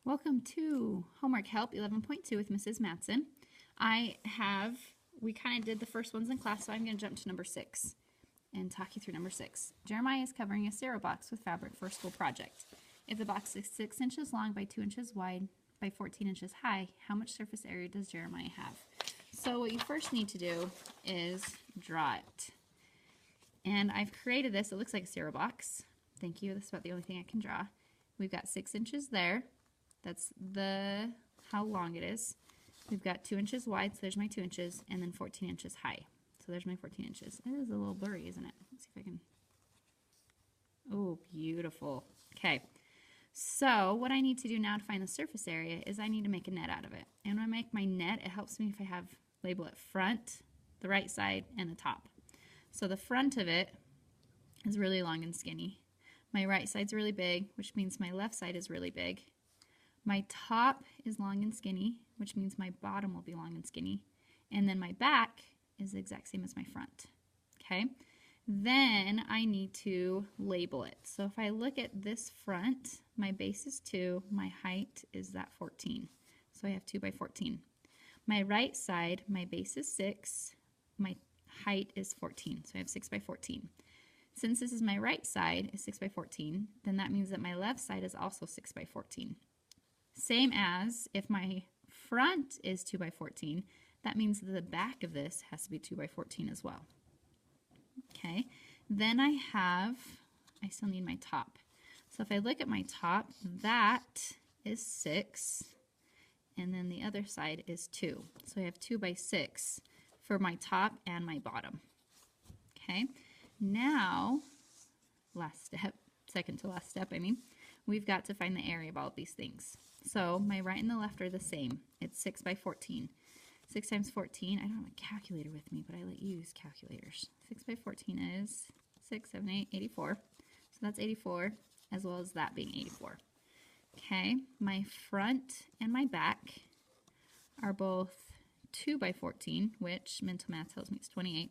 Welcome to Homework Help 11.2 with Mrs. Matson. We kind of did the first ones in class, so I'm going to jump to number 6 and talk you through number 6. Jeremiah is covering a cereal box with fabric for a school project. If the box is 6 inches long by 2 inches wide by 14 inches high, how much surface area does Jeremiah have? So what you first need to do is draw it. And I've created this. It looks like a cereal box. Thank you. That's about the only thing I can draw. We've got 6 inches there. That's how long it is. We've got 2 inches wide, so there's my 2 inches, and then 14 inches high. So there's my 14 inches. It is a little blurry, isn't it? Let's see if I can. Oh, beautiful. Okay. So what I need to do now to find the surface area is I need to make a net out of it. And when I make my net, it helps me if I label it front, the right side, and the top. So the front of it is really long and skinny. My right side's really big, which means my left side is really big. My top is long and skinny, which means my bottom will be long and skinny. And then my back is the exact same as my front. Okay? Then I need to label it. So if I look at this front, my base is 2, my height is that 14. So I have 2 by 14. My right side, my base is 6, my height is 14. So I have 6 by 14. Since this is my right side is 6 by 14, then that means that my left side is also 6 by 14. Same as if my front is 2 by 14, that means that the back of this has to be 2 by 14 as well. Okay, then I still need my top. So if I look at my top, that is 6, and then the other side is 2. So I have 2 by 6 for my top and my bottom. Okay, now, second to last step, we've got to find the area of all of these things. So my right and the left are the same. It's 6 by 14. 6 times 14, I don't have a calculator with me, but I let you use calculators. 6 by 14 is 6, 7, 8, 84. So that's 84, as well as that being 84. Okay, my front and my back are both 2 by 14, which mental math tells me it's 28.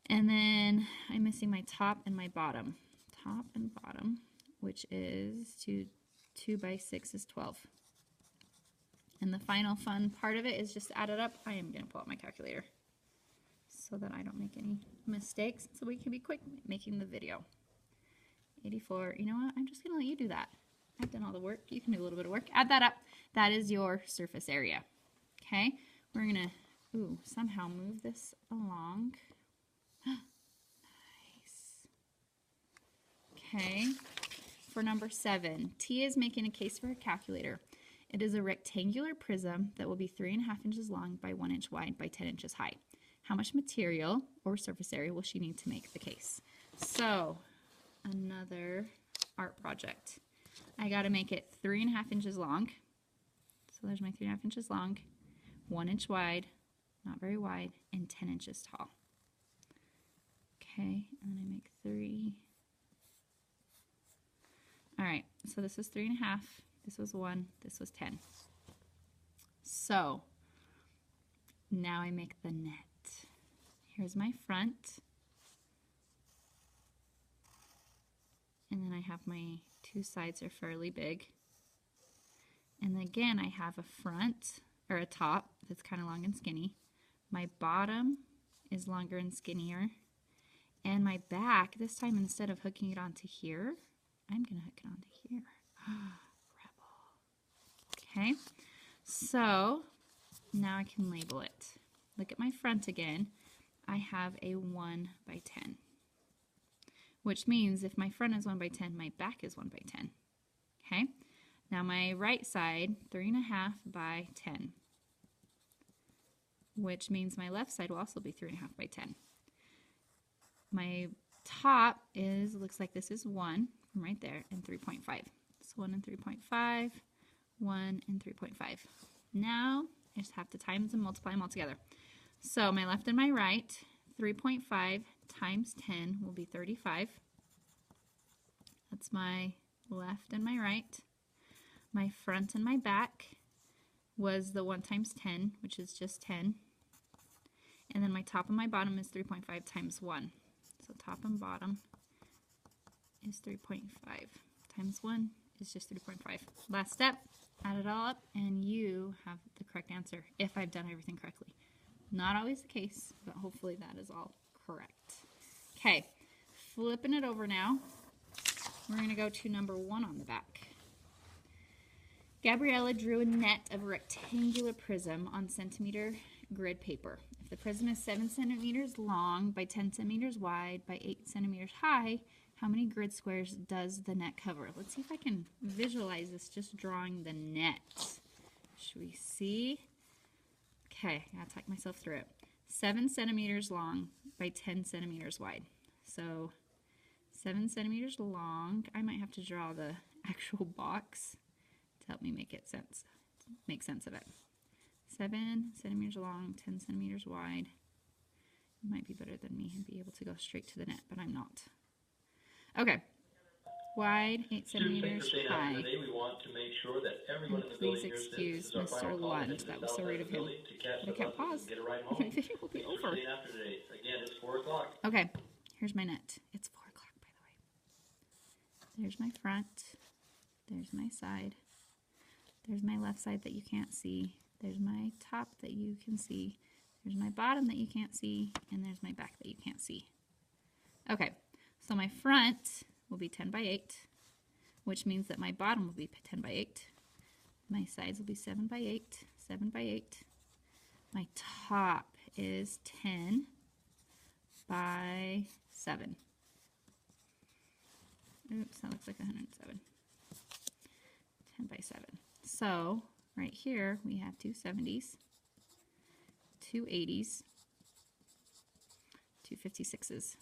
And then I'm missing my top and my bottom. Top and bottom, which is 2 by 6 is 12. And the final fun part of it is just to add it up. I am going to pull out my calculator so that I don't make any mistakes, so we can be quick making the video. 84, you know what? I'm just going to let you do that. I've done all the work. You can do a little bit of work. Add that up. That is your surface area. Okay? We're going to, somehow move this along. Nice. Okay. For number 7, T is making a case for a calculator. It is a rectangular prism that will be 3.5 inches long by 1 inch wide by 10 inches high. How much material or surface area will she need to make the case? So, another art project. I got to make it 3.5 inches long. So there's my 3.5 inches long, 1 inch wide, not very wide, and 10 inches tall. Okay, and then I make 3. All right, so this was 3.5, this was 1, this was 10. So now I make the net. Here's my front. And then I have my 2 sides are fairly big. And then again, I have a front, or a top, that's kind of long and skinny. My bottom is longer and skinnier. And my back, this time instead of hooking it onto here, I'm going to hook it onto here. Rebel. Okay, so now I can label it. Look at my front again. I have a 1 by 10, which means if my front is 1 by 10, my back is 1 by 10. Okay, now my right side, 3.5 by 10, which means my left side will also be 3.5 by 10. My top looks like this is 1 from right there and 3.5. So 1 and 3.5, 1 and 3.5. Now I just have to times and multiply them all together. So my left and my right, 3.5 times 10 will be 35. That's my left and my right. My front and my back was the 1 times 10, which is just 10. And then my top and my bottom is 3.5 times 1. So top and bottom is 3.5 times 1 is just 3.5. Last step, add it all up, and you have the correct answer if I've done everything correctly. Not always the case, but hopefully that is all correct. Okay, flipping it over now, we're going to go to number 1 on the back. Gabriella drew a net of a rectangular prism on centimeter grid paper. If the prism is 7 centimeters long by 10 centimeters wide by 8 centimeters high, how many grid squares does the net cover? Let's see if I can visualize this just drawing the net. Should we see? Okay, I gotta talk myself through it. 7 centimeters long by 10 centimeters wide. So 7 centimeters long. I might have to draw the actual box to help me make sense of it. 7 centimeters long, 10 centimeters wide. You might be better than me and be able to go straight to the net, but I'm not. Okay. Wide, 8 centimeters high. Today we want to make sure that everyone in the Please building excuse Mr. Lund. That was so rude of him. But I can't pause. My video will be over. Again, it's 4 o'clock. Okay, here's my net. It's 4 o'clock, by the way. There's my front. There's my side. There's my left side that you can't see. There's my top that you can see. There's my bottom that you can't see. And there's my back that you can't see. Okay, so my front will be 10 by 8, which means that my bottom will be 10 by 8. My sides will be 7 by 8, 7 by 8. My top is 10 by 7. Oops, that looks like 107. 10 by 7. So, right here, we have 2 70s, 2 80s, 2 56s.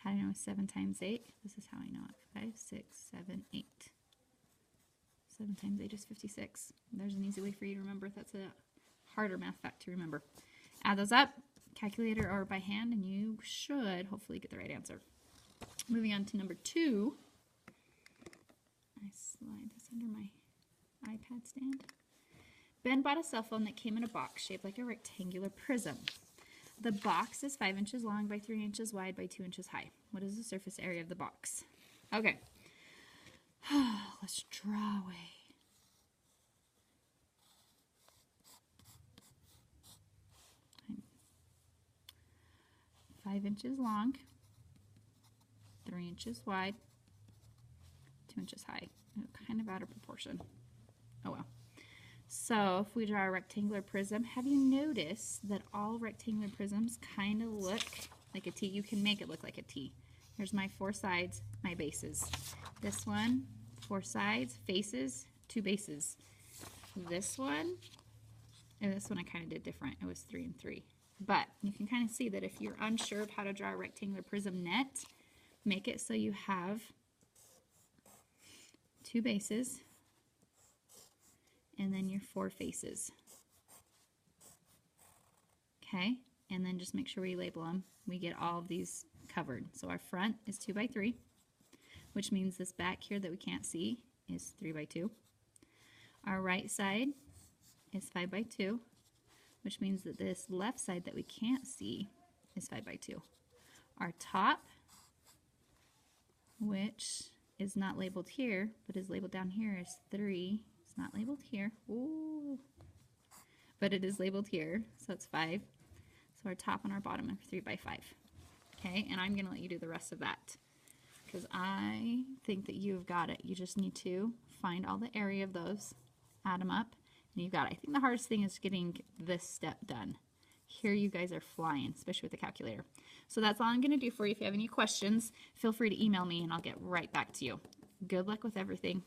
How do I know 7 times 8? This is how I know it. 5, 6, 7, 8. 7 times 8 is 56. There's an easy way for you to remember. That's a harder math fact to remember. Add those up, calculator or by hand, and you should hopefully get the right answer. Moving on to number 2. I slide this under my iPad stand. Ben bought a cell phone that came in a box shaped like a rectangular prism. The box is 5 inches long by 3 inches wide by 2 inches high. What is the surface area of the box? Okay. Let's draw away. Okay. 5 inches long, 3 inches wide, 2 inches high. Kind of out of proportion. Oh well. So if we draw a rectangular prism, have you noticed that all rectangular prisms kind of look like a T? You can make it look like a T. Here's my 4 sides, my bases. This one, 4 sides, faces, 2 bases. This one, and this one I kind of did different. It was 3 and 3. But you can kind of see that if you're unsure of how to draw a rectangular prism net, make it so you have 2 bases, and then your 4 faces. Okay, and then just make sure we label them. We get all of these covered. So our front is 2 by 3, which means this back here that we can't see is 3 by 2. Our right side is 5 by 2, which means that this left side that we can't see is 5 by 2. Our top, which is not labeled here, but is labeled down here, is 3. It's not labeled here. Ooh. But it is labeled here, so it's 5. So our top and our bottom are 3 by 5. Okay, and I'm going to let you do the rest of that because I think that you've got it. You just need to find all the area of those, add them up, and you've got it. I think the hardest thing is getting this step done. Here you guys are flying, especially with the calculator. So that's all I'm going to do for you. If you have any questions, feel free to email me and I'll get right back to you. Good luck with everything.